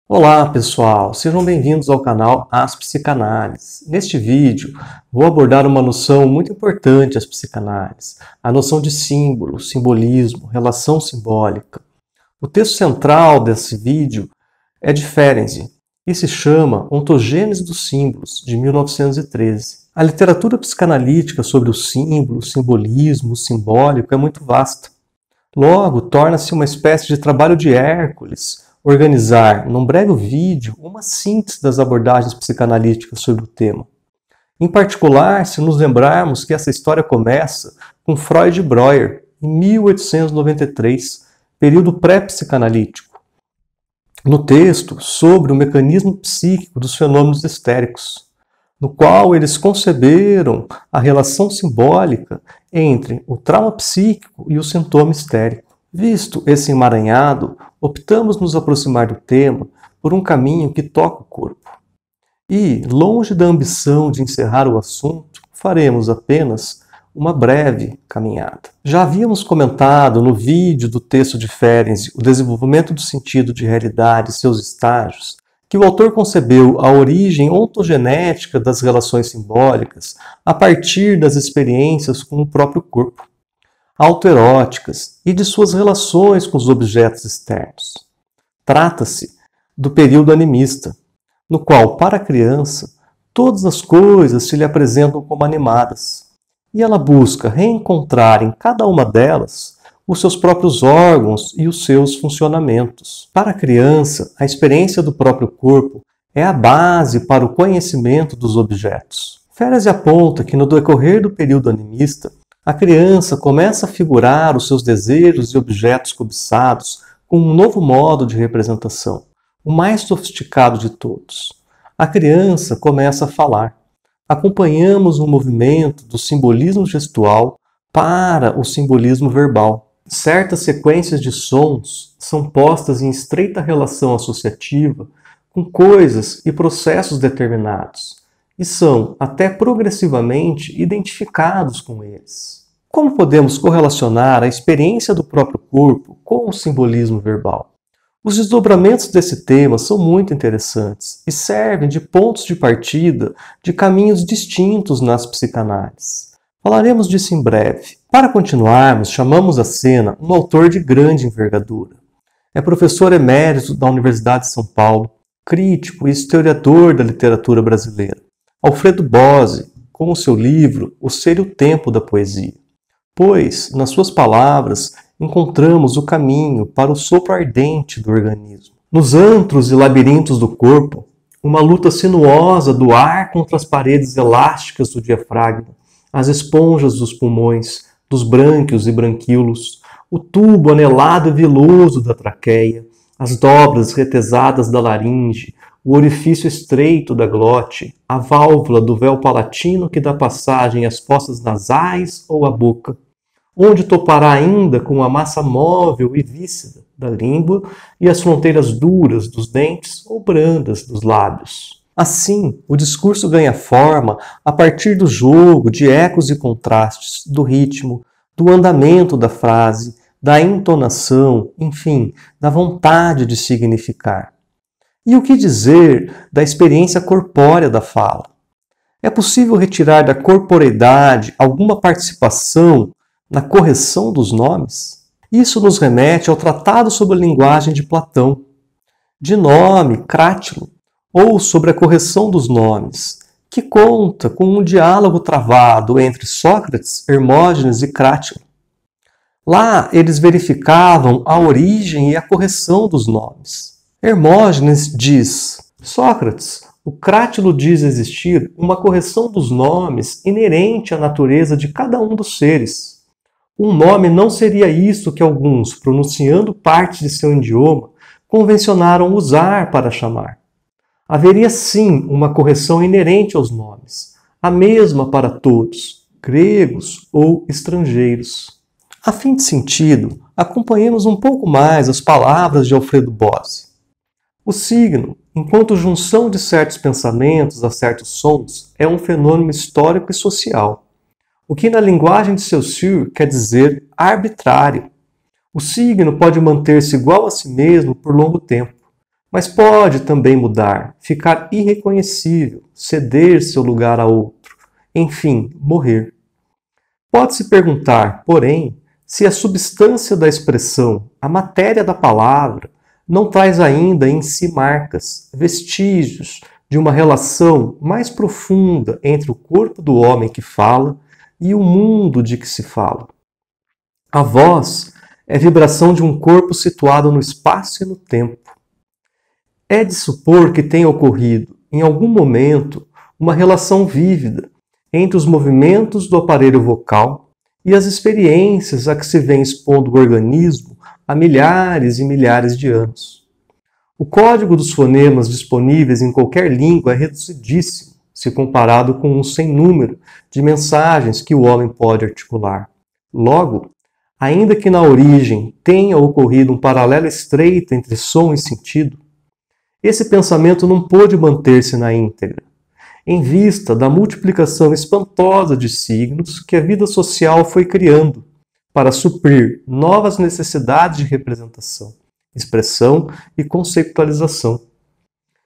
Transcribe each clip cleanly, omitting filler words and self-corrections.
Olá pessoal, sejam bem-vindos ao canal As Psicanálises. Neste vídeo vou abordar uma noção muito importante às psicanálises, a noção de símbolo, simbolismo, relação simbólica. O texto central desse vídeo é de Ferenczi e se chama Ontogênese dos Símbolos, de 1913. A literatura psicanalítica sobre o símbolo, o simbolismo, o simbólico é muito vasta. Logo, torna-se uma espécie de trabalho de Hércules organizar, num breve vídeo, uma síntese das abordagens psicanalíticas sobre o tema. Em particular, se nos lembrarmos que essa história começa com Freud e Breuer, em 1893, período pré-psicanalítico, no texto sobre o mecanismo psíquico dos fenômenos histéricos, no qual eles conceberam a relação simbólica entre o trauma psíquico e o sintoma histérico. Visto esse emaranhado, optamos nos aproximar do tema por um caminho que toca o corpo. E, longe da ambição de encerrar o assunto, faremos apenas uma breve caminhada. Já havíamos comentado no vídeo do texto de Ferenczi, O Desenvolvimento do Sentido de Realidade e seus Estágios, que o autor concebeu a origem ontogenética das relações simbólicas a partir das experiências com o próprio corpo, autoeróticas e de suas relações com os objetos externos. Trata-se do período animista, no qual, para a criança, todas as coisas se lhe apresentam como animadas, e ela busca reencontrar em cada uma delas os seus próprios órgãos e os seus funcionamentos. Para a criança, a experiência do próprio corpo é a base para o conhecimento dos objetos. Ferenczi aponta que no decorrer do período animista, a criança começa a figurar os seus desejos e objetos cobiçados com um novo modo de representação, o mais sofisticado de todos. A criança começa a falar. Acompanhamos um movimento do simbolismo gestual para o simbolismo verbal. Certas sequências de sons são postas em estreita relação associativa com coisas e processos determinados, e são até progressivamente identificados com eles. Como podemos correlacionar a experiência do próprio corpo com o simbolismo verbal? Os desdobramentos desse tema são muito interessantes e servem de pontos de partida de caminhos distintos nas psicanálises. Falaremos disso em breve. Para continuarmos, chamamos à cena um autor de grande envergadura. É professor emérito da Universidade de São Paulo, crítico e historiador da literatura brasileira. Alfredo Bose, com o seu livro O Ser e o Tempo da Poesia. Pois, nas suas palavras, encontramos o caminho para o sopro ardente do organismo. Nos antros e labirintos do corpo, uma luta sinuosa do ar contra as paredes elásticas do diafragma, as esponjas dos pulmões, dos brânquios e branquíolos, o tubo anelado e viloso da traqueia, as dobras retesadas da laringe, o orifício estreito da glote, a válvula do véu palatino que dá passagem às fossas nasais ou à boca, onde topará ainda com a massa móvel e víscida da língua e as fronteiras duras dos dentes ou brandas dos lábios. Assim, o discurso ganha forma a partir do jogo de ecos e contrastes, do ritmo, do andamento da frase, da entonação, enfim, da vontade de significar. E o que dizer da experiência corpórea da fala? É possível retirar da corporeidade alguma participação na correção dos nomes? Isso nos remete ao Tratado sobre a Linguagem de Platão, de nome Crátilo, ou sobre a correção dos nomes, que conta com um diálogo travado entre Sócrates, Hermógenes e Crátilo. Lá eles verificavam a origem e a correção dos nomes. Hermógenes diz: Sócrates, o Crátilo diz existir uma correção dos nomes inerente à natureza de cada um dos seres. Um nome não seria isso que alguns, pronunciando parte de seu idioma, convencionaram usar para chamar. Haveria sim uma correção inerente aos nomes, a mesma para todos, gregos ou estrangeiros. A fim de sentido, acompanhemos um pouco mais as palavras de Alfredo Bose. O signo, enquanto junção de certos pensamentos a certos sons, é um fenômeno histórico e social. o que na linguagem de Saussure quer dizer arbitrário. O signo pode manter-se igual a si mesmo por longo tempo, mas pode também mudar, ficar irreconhecível, ceder seu lugar a outro, enfim, morrer. Pode-se perguntar, porém, se a substância da expressão, a matéria da palavra, não traz ainda em si marcas, vestígios de uma relação mais profunda entre o corpo do homem que fala e o mundo de que se fala. A voz é vibração de um corpo situado no espaço e no tempo. É de supor que tenha ocorrido, em algum momento, uma relação vívida entre os movimentos do aparelho vocal e as experiências a que se vem expondo o organismo há milhares e milhares de anos. O código dos fonemas disponíveis em qualquer língua é reduzidíssimo, se comparado com um sem número de mensagens que o homem pode articular. Logo, ainda que na origem tenha ocorrido um paralelo estreito entre som e sentido, esse pensamento não pôde manter-se na íntegra, em vista da multiplicação espantosa de signos que a vida social foi criando para suprir novas necessidades de representação, expressão e conceitualização.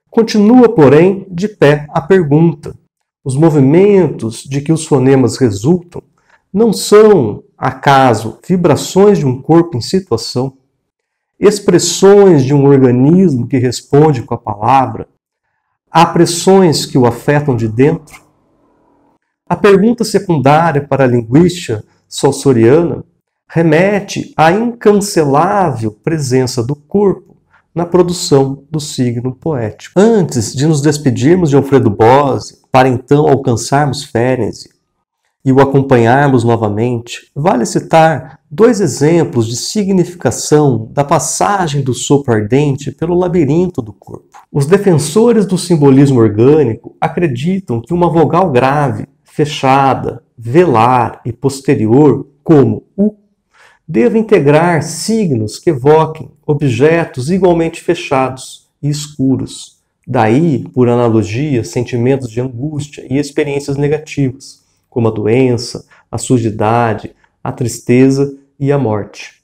Continua, porém, de pé a pergunta: os movimentos de que os fonemas resultam não são, acaso, vibrações de um corpo em situação? Expressões de um organismo que responde com a palavra? Há pressões que o afetam de dentro? A pergunta secundária para a linguística saussuriana remete à incancelável presença do corpo na produção do signo poético. Antes de nos despedirmos de Alfredo Bose, para então alcançarmos Ferenczi e o acompanharmos novamente, vale citar dois exemplos de significação da passagem do sopro ardente pelo labirinto do corpo. Os defensores do simbolismo orgânico acreditam que uma vogal grave, fechada, velar e posterior, como U, deva integrar signos que evoquem objetos igualmente fechados e escuros. Daí, por analogia, sentimentos de angústia e experiências negativas, como a doença, a sujidade, a tristeza e a morte.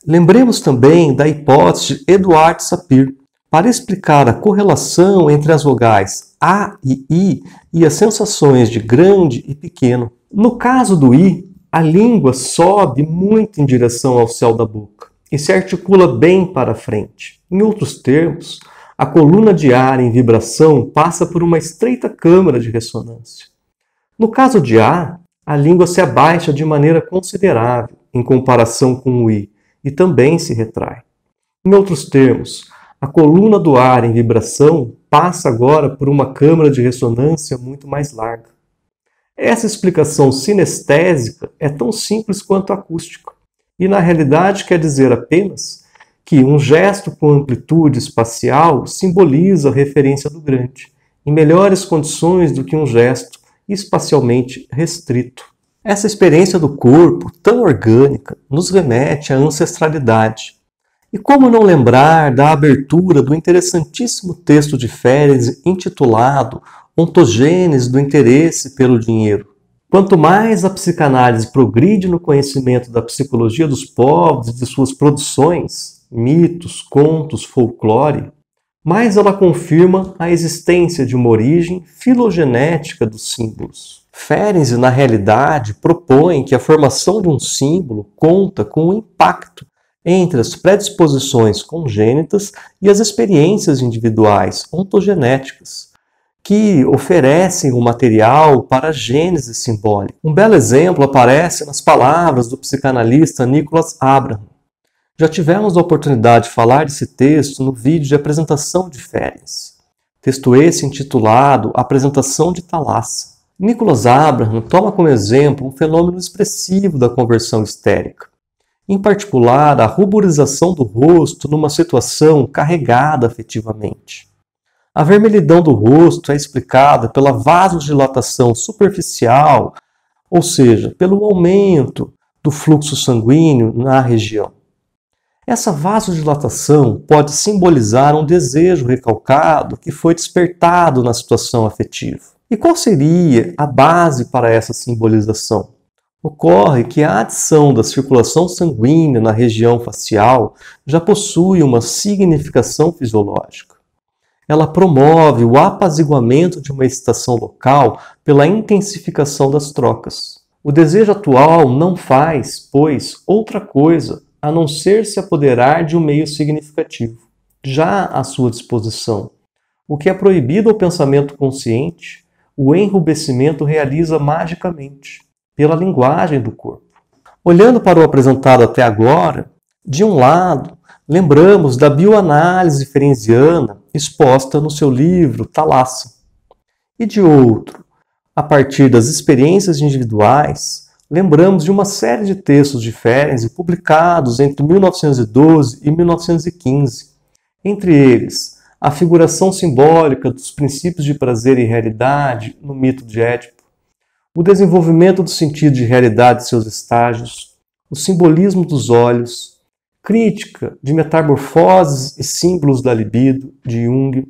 Lembremos também da hipótese de Eduard Sapir, para explicar a correlação entre as vogais A e I e as sensações de grande e pequeno. No caso do I, a língua sobe muito em direção ao céu da boca e se articula bem para frente. Em outros termos, a coluna de ar em vibração passa por uma estreita câmara de ressonância. No caso de A língua se abaixa de maneira considerável em comparação com o I e também se retrai. Em outros termos, a coluna do ar em vibração passa agora por uma câmara de ressonância muito mais larga. Essa explicação sinestésica é tão simples quanto acústica e, na realidade, quer dizer apenas que um gesto com amplitude espacial simboliza a referência do grande, em melhores condições do que um gesto espacialmente restrito. Essa experiência do corpo, tão orgânica, nos remete à ancestralidade. E como não lembrar da abertura do interessantíssimo texto de Ferenczi intitulado Ontogênese do interesse pelo dinheiro? Quanto mais a psicanálise progride no conhecimento da psicologia dos povos e de suas produções, mitos, contos, folclore, mais ela confirma a existência de uma origem filogenética dos símbolos. Ferenczi, na realidade, propõe que a formação de um símbolo conta com o impacto entre as predisposições congênitas e as experiências individuais ontogenéticas, que oferecem o material para a gênese simbólica. Um belo exemplo aparece nas palavras do psicanalista Nicholas Abraham. Já tivemos a oportunidade de falar desse texto no vídeo de apresentação de Ferenczi. Texto esse intitulado Apresentação de Thalassa. Nicholas Abraham toma como exemplo um fenômeno expressivo da conversão histérica. Em particular, a ruborização do rosto numa situação carregada afetivamente. A vermelhidão do rosto é explicada pela vasodilatação superficial, ou seja, pelo aumento do fluxo sanguíneo na região. Essa vasodilatação pode simbolizar um desejo recalcado que foi despertado na situação afetiva. E qual seria a base para essa simbolização? Ocorre que a adição da circulação sanguínea na região facial já possui uma significação fisiológica. Ela promove o apaziguamento de uma excitação local pela intensificação das trocas. O desejo atual não faz, pois, outra coisa a não ser se apoderar de um meio significativo, já à sua disposição. O que é proibido ao pensamento consciente, o enrubescimento realiza magicamente, pela linguagem do corpo. Olhando para o apresentado até agora, de um lado, lembramos da bioanálise ferenziana exposta no seu livro Thalassa. E de outro, a partir das experiências individuais, lembramos de uma série de textos de Ferenczi publicados entre 1912 e 1915. Entre eles, a figuração simbólica dos princípios de prazer e realidade no mito de Édipo, o desenvolvimento do sentido de realidade e seus estágios, o simbolismo dos olhos, crítica de metamorfoses e símbolos da libido, de Jung,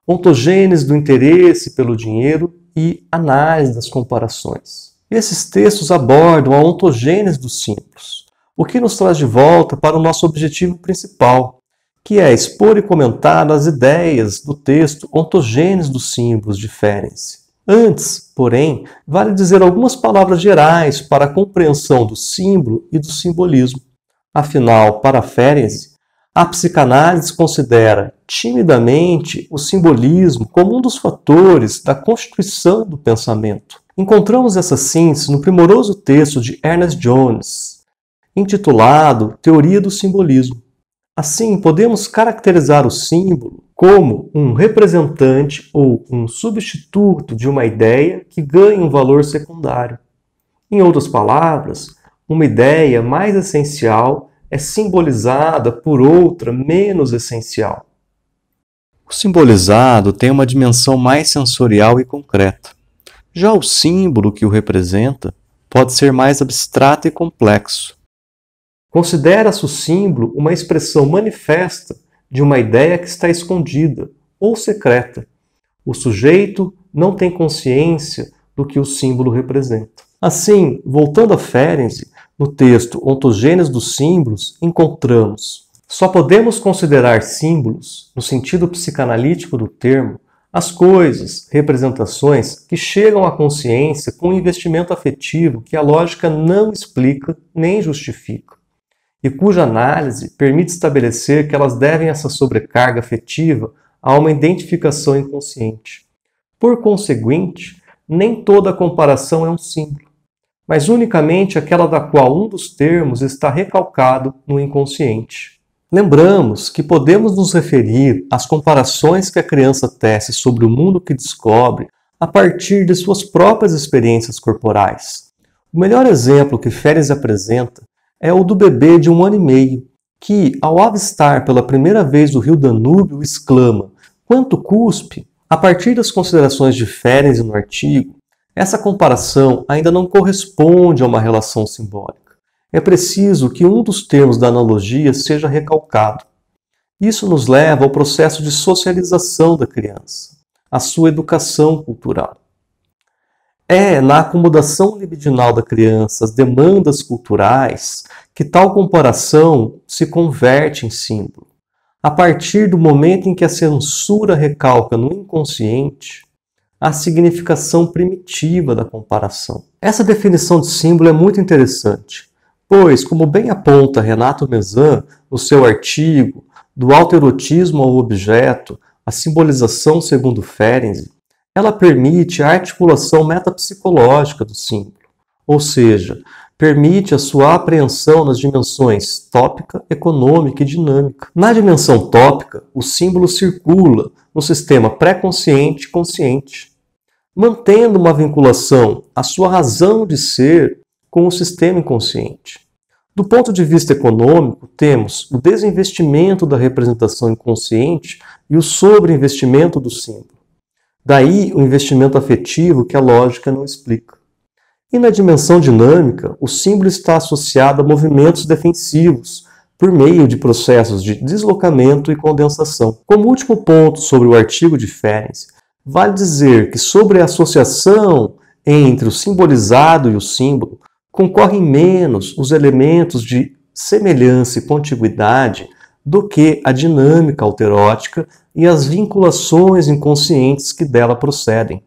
ontogênese do interesse pelo dinheiro e análise das comparações. Esses textos abordam a ontogênese dos símbolos, o que nos traz de volta para o nosso objetivo principal, que é expor e comentar as ideias do texto Ontogênese dos símbolos de Ferenczi. Antes, porém, vale dizer algumas palavras gerais para a compreensão do símbolo e do simbolismo. Afinal, para Ferenczi, a psicanálise considera timidamente o simbolismo como um dos fatores da constituição do pensamento. Encontramos essa síntese no primoroso texto de Ernest Jones, intitulado Teoria do Simbolismo. Assim, podemos caracterizar o símbolo como um representante ou um substituto de uma ideia que ganha um valor secundário. Em outras palavras, uma ideia mais essencial é simbolizada por outra menos essencial. O simbolizado tem uma dimensão mais sensorial e concreta. Já o símbolo que o representa pode ser mais abstrato e complexo. Considera-se o símbolo uma expressão manifesta de uma ideia que está escondida ou secreta. O sujeito não tem consciência do que o símbolo representa. Assim, voltando a Ferenczi, no texto Ontogênese dos símbolos, encontramos: só podemos considerar símbolos, no sentido psicanalítico do termo, as coisas, representações que chegam à consciência com um investimento afetivo que a lógica não explica nem justifica, e cuja análise permite estabelecer que elas devem essa sobrecarga afetiva a uma identificação inconsciente. Por conseguinte, nem toda comparação é um símbolo, mas unicamente aquela da qual um dos termos está recalcado no inconsciente. Lembramos que podemos nos referir às comparações que a criança tece sobre o mundo que descobre a partir de suas próprias experiências corporais. O melhor exemplo que Ferenczi apresenta é o do bebê de 1 ano e meio, que, ao avistar pela primeira vez o rio Danúbio, exclama: "Quanto cuspe!". A partir das considerações de Ferenczi no artigo, essa comparação ainda não corresponde a uma relação simbólica. É preciso que um dos termos da analogia seja recalcado. Isso nos leva ao processo de socialização da criança, à sua educação cultural. É na acomodação libidinal da criança às demandas culturais que tal comparação se converte em símbolo. A partir do momento em que a censura recalca no inconsciente a significação primitiva da comparação. Essa definição de símbolo é muito interessante, pois, como bem aponta Renato Mezan no seu artigo Do autoerotismo ao objeto, a simbolização segundo Ferenczi, ela permite a articulação metapsicológica do símbolo, ou seja, permite a sua apreensão nas dimensões tópica, econômica e dinâmica. Na dimensão tópica, o símbolo circula no sistema pré-consciente e consciente, mantendo uma vinculação à sua razão de ser com o sistema inconsciente. Do ponto de vista econômico, temos o desinvestimento da representação inconsciente e o sobreinvestimento do símbolo. Daí o investimento afetivo que a lógica não explica. E na dimensão dinâmica, o símbolo está associado a movimentos defensivos por meio de processos de deslocamento e condensação. Como último ponto sobre o artigo de Ferenczi, vale dizer que sobre a associação entre o simbolizado e o símbolo, concorrem menos os elementos de semelhança e contiguidade do que a dinâmica autoerótica e as vinculações inconscientes que dela procedem.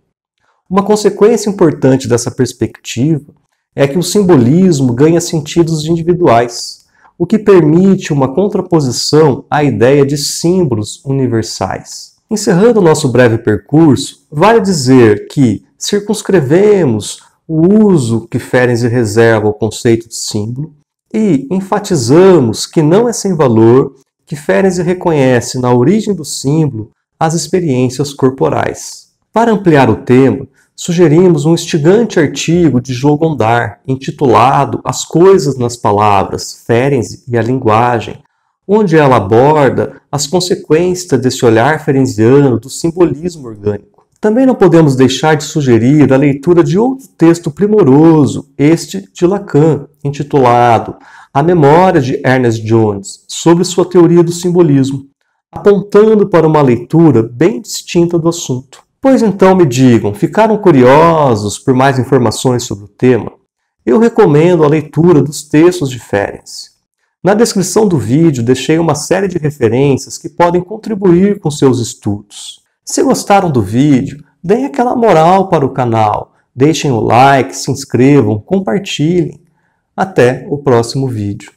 Uma consequência importante dessa perspectiva é que o simbolismo ganha sentidos individuais, o que permite uma contraposição à ideia de símbolos universais. Encerrando nosso breve percurso, vale dizer que circunscrevemos o uso que Ferenczi reserva ao conceito de símbolo e enfatizamos que não é sem valor que Ferenczi reconhece na origem do símbolo as experiências corporais. Para ampliar o tema, sugerimos um instigante artigo de Jo Gondar, intitulado As Coisas nas Palavras, Ferenczi e a Linguagem, onde ela aborda as consequências desse olhar ferenciano do simbolismo orgânico. Também não podemos deixar de sugerir a leitura de outro texto primoroso, este de Lacan, intitulado A Memória de Ernest Jones, sobre sua teoria do simbolismo, apontando para uma leitura bem distinta do assunto. Pois então me digam, ficaram curiosos por mais informações sobre o tema? Eu recomendo a leitura dos textos de Ferenczi. Na descrição do vídeo deixei uma série de referências que podem contribuir com seus estudos. Se gostaram do vídeo, deem aquela moral para o canal, deixem o like, se inscrevam, compartilhem. Até o próximo vídeo.